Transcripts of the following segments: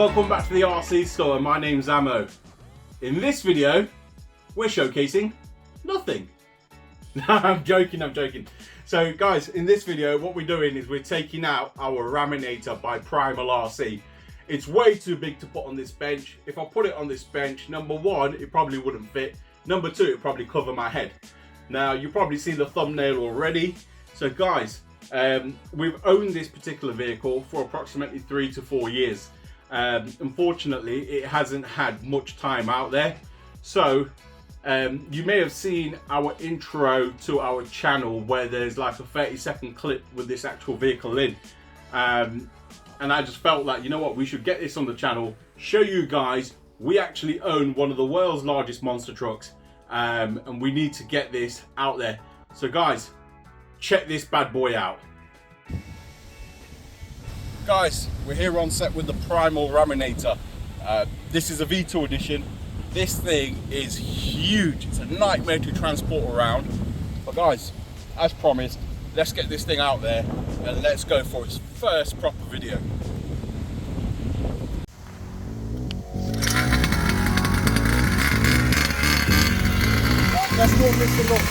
welcome back to the RC store. My name's Ammo. In this video, we're showcasing nothing. No, I'm joking. So guys, in this video, what we're doing is we're taking out our Raminator by Primal RC. It's way too big to put on this bench. If I put it on this bench, number one, it probably wouldn't fit. Number two, it'd probably cover my head. Now, you probably see the thumbnail already. So guys, we've owned this particular vehicle for approximately 3 to 4 years. Unfortunately, it hasn't had much time out there. So you may have seen our intro to our channel where there's like a 30-second clip with this actual vehicle in. And I just felt like, you know what, we should get this on the channel, show you guys we actually own one of the world's largest monster trucks, and we need to get this out there. So guys, check this bad boy out. Guys, we're here on set with the Primal Raminator. This is a V2 edition. This thing is huge. It's a nightmare to transport around. But guys, as promised, let's get this thing out there and let's go for its first proper video. Let's warm this thing up.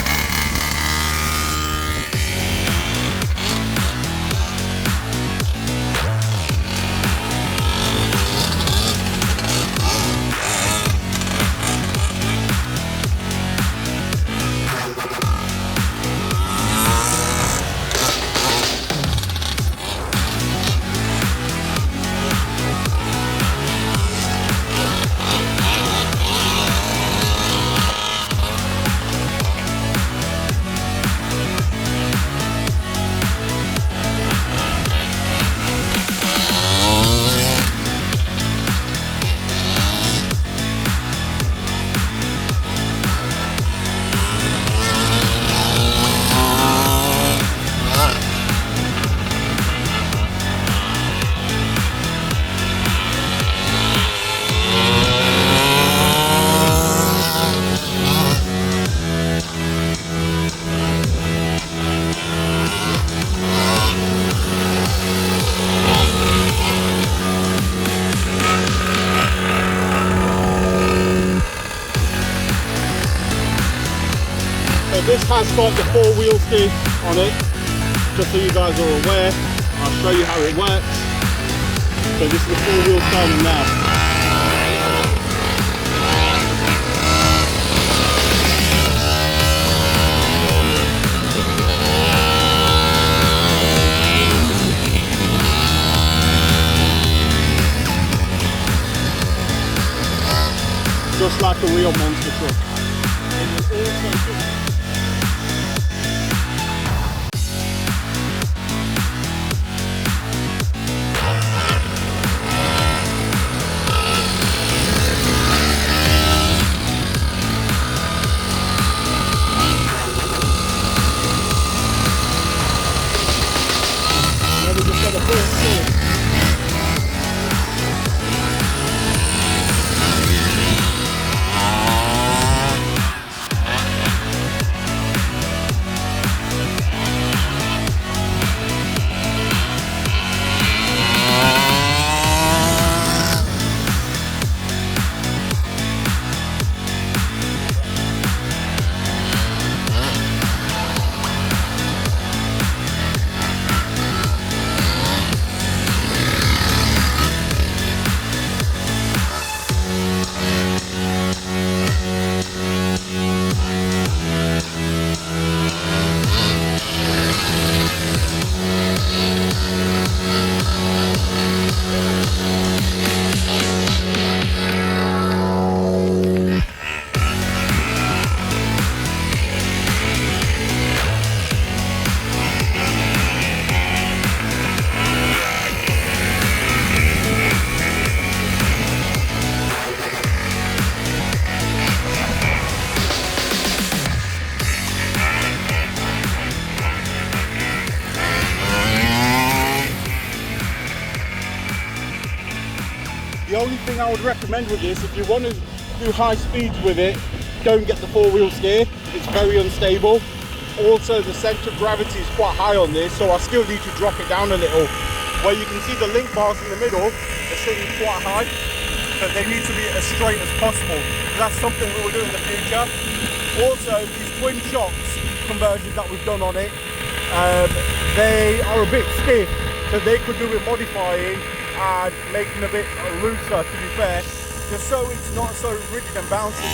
This has got the 4-wheel steer on it, just so you guys are aware. I'll show you how it works. So this is the 4-wheel starting now. Just like a real monster truck. The only thing I would recommend with this, if you want to do high speeds with it, don't get the 4-wheel steer. It's very unstable. Also, the centre of gravity is quite high on this, so I still need to drop it down a little. Where you can see the link bars in the middle, the sitting quite high, so they need to be as straight as possible. That's something we will do in the future. Also, these twin shocks conversions that we've done on it, they are a bit stiff, so they could do with modifying and making a bit looser, to be fair, just so it's not so rigid and bouncy.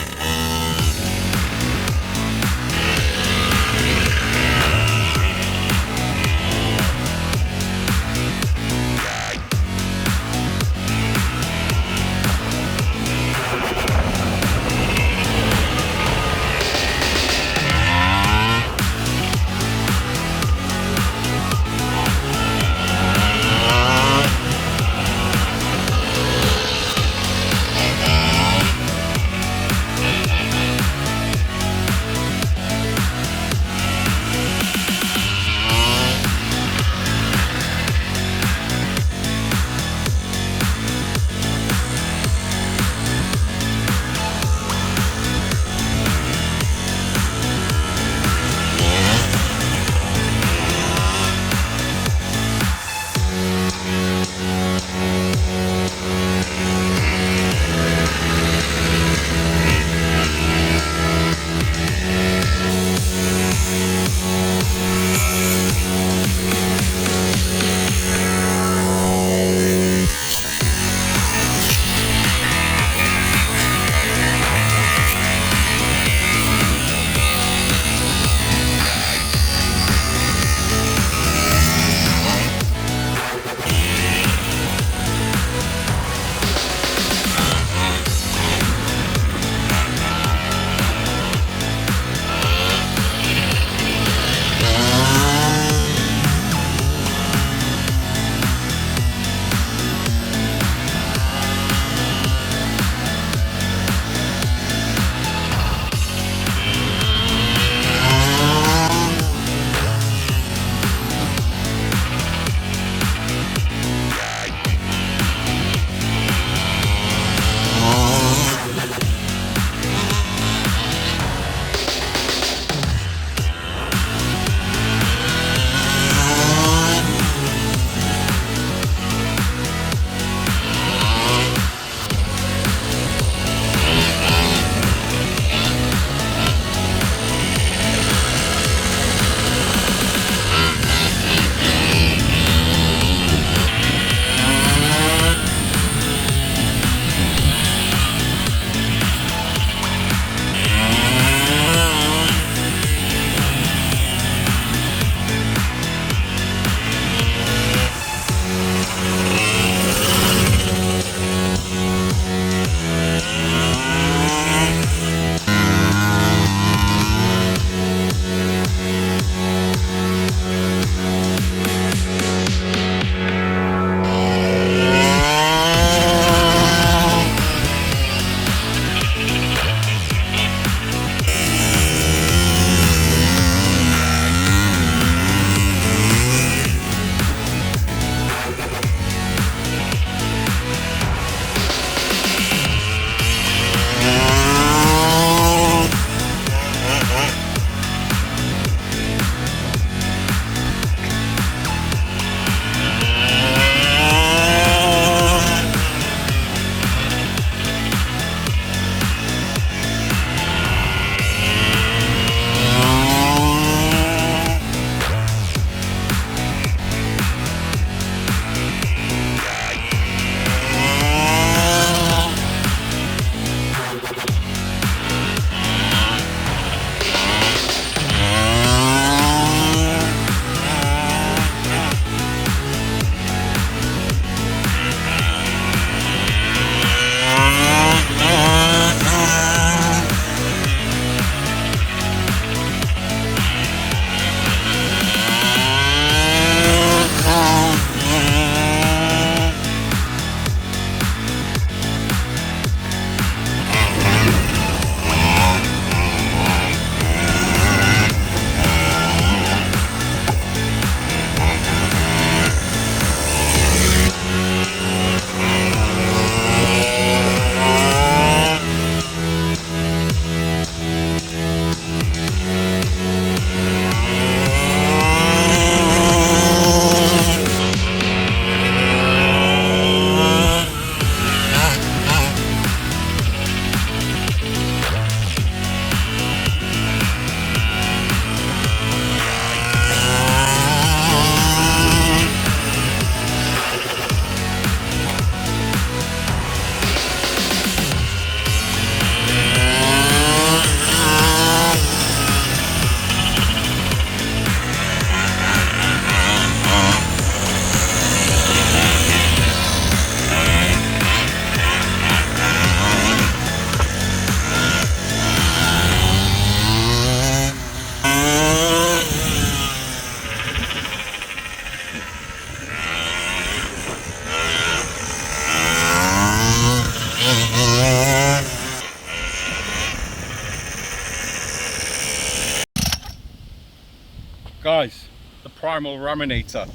Guys, the Primal Raminator.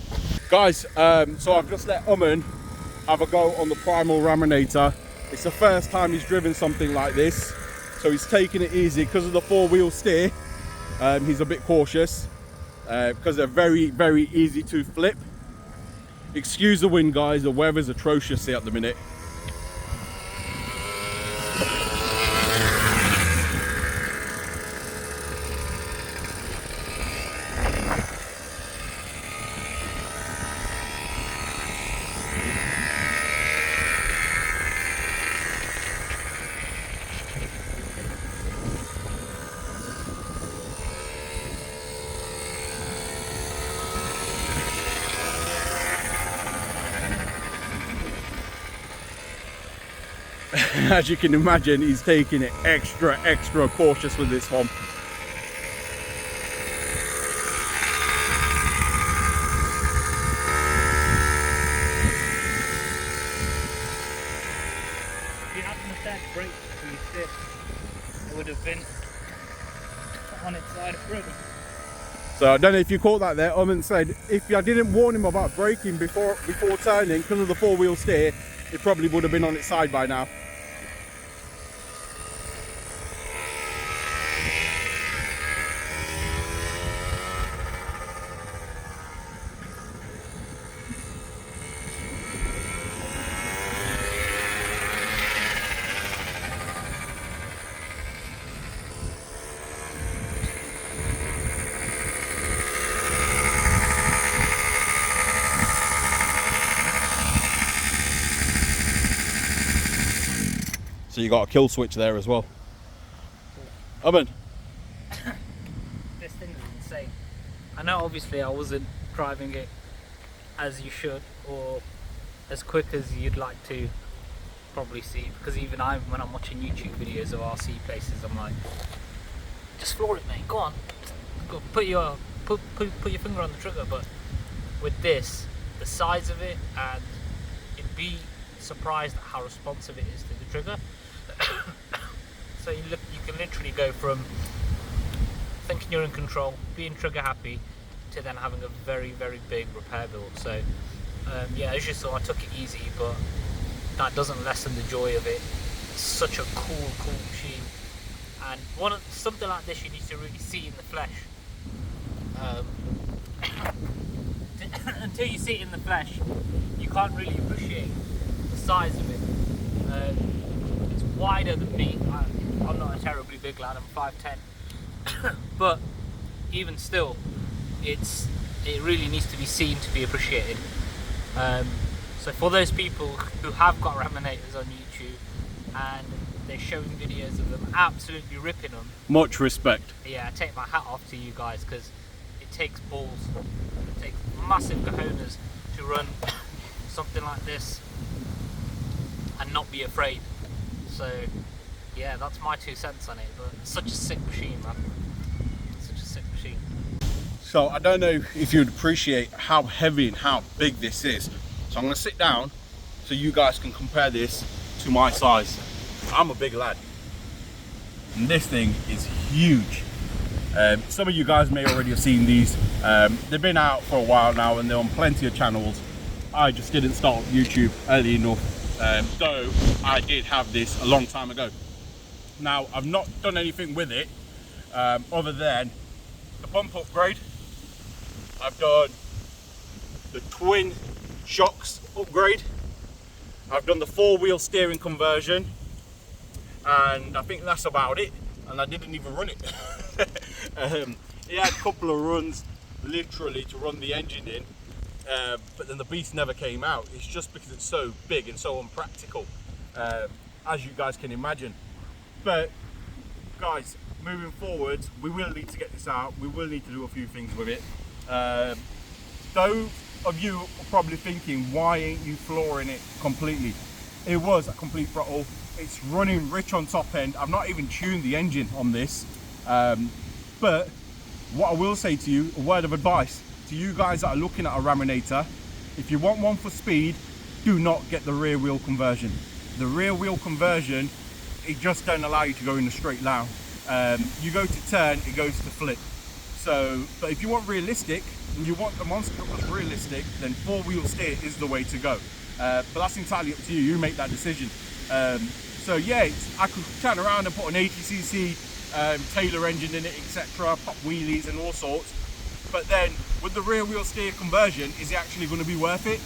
Guys, so I've just let Uman have a go on the Primal Raminator. It's the first time he's driven something like this, so he's taking it easy because of the four-wheel steer. He's a bit cautious because they're very, very easy to flip. Excuse the wind, guys, the weather's atrocious here at the minute. As you can imagine, he's taking it extra cautious with this one. If you hadn't have said brake before you sit, it would have been on its side through. So I don't know if you caught that there. Uman said if I didn't warn him about braking before turning because of the four-wheel steer, it probably would have been on its side by now. So you got a kill switch there as well. Uman. This thing is insane. I know obviously I wasn't driving it as you should or as quick as you'd like to probably see, because even when I'm watching YouTube videos of RC places, I'm like, just floor it, mate, go on. Go, put your finger on the trigger. But with this, the size of it, and you'd be surprised at how responsive it is to the trigger. So you can literally go from thinking you're in control, being trigger happy, to then having a very, very big repair bill. So yeah, as you saw, I took it easy, but that doesn't lessen the joy of it. It's such a cool machine, and something like this you need to really see in the flesh. Until you see it in the flesh, you can't really appreciate the size of it. It's wider than me. I'm not a terribly big lad, I'm 5'10", but even still, it really needs to be seen to be appreciated. So for those people who have got Raminators on YouTube and they're showing videos of them absolutely ripping them, much respect. Yeah, I take my hat off to you guys, because it takes balls, it takes massive cojones to run something like this and not be afraid. So yeah, that's my 2 cents on it, but it's such a sick machine, man. Such a sick machine. So I don't know if you'd appreciate how heavy and how big this is. So I'm going to sit down so you guys can compare this to my size. I'm a big lad, and this thing is huge. Some of you guys may already have seen these. They've been out for a while now and they're on plenty of channels. I just didn't start YouTube early enough, though I did have this a long time ago. Now I've not done anything with it other than the bump upgrade. I've done the twin shocks upgrade. I've done the 4-wheel steering conversion, and I think that's about it. And I didn't even run it. It had a couple of runs literally to run the engine in, but then the beast never came out. It's just because it's so big and so unpractical, as you guys can imagine. But guys, moving forward, we will need to get this out. We will need to do a few things with it. Those of you are probably thinking, why ain't you flooring it completely? It was a complete throttle. It's running rich on top end. I've not even tuned the engine on this. But what I will say to you, a word of advice to you guys that are looking at a Raminator: if you want one for speed, do not get the rear wheel conversion. The rear wheel conversion, it just don't allow you to go in a straight line. You go to turn, it goes to flip. So, but if you want realistic, and you want the monster truck that's realistic, then four-wheel steer is the way to go. But that's entirely up to you. You make that decision. So yeah, I could turn around and put an 80cc Taylor engine in it, etc., pop wheelies and all sorts. But then with the rear wheel steer conversion, is it actually going to be worth it?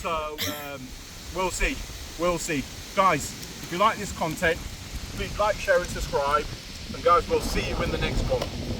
So we'll see. We'll see. Guys, if you like this content, please like, share and subscribe. And guys, we'll see you in the next one.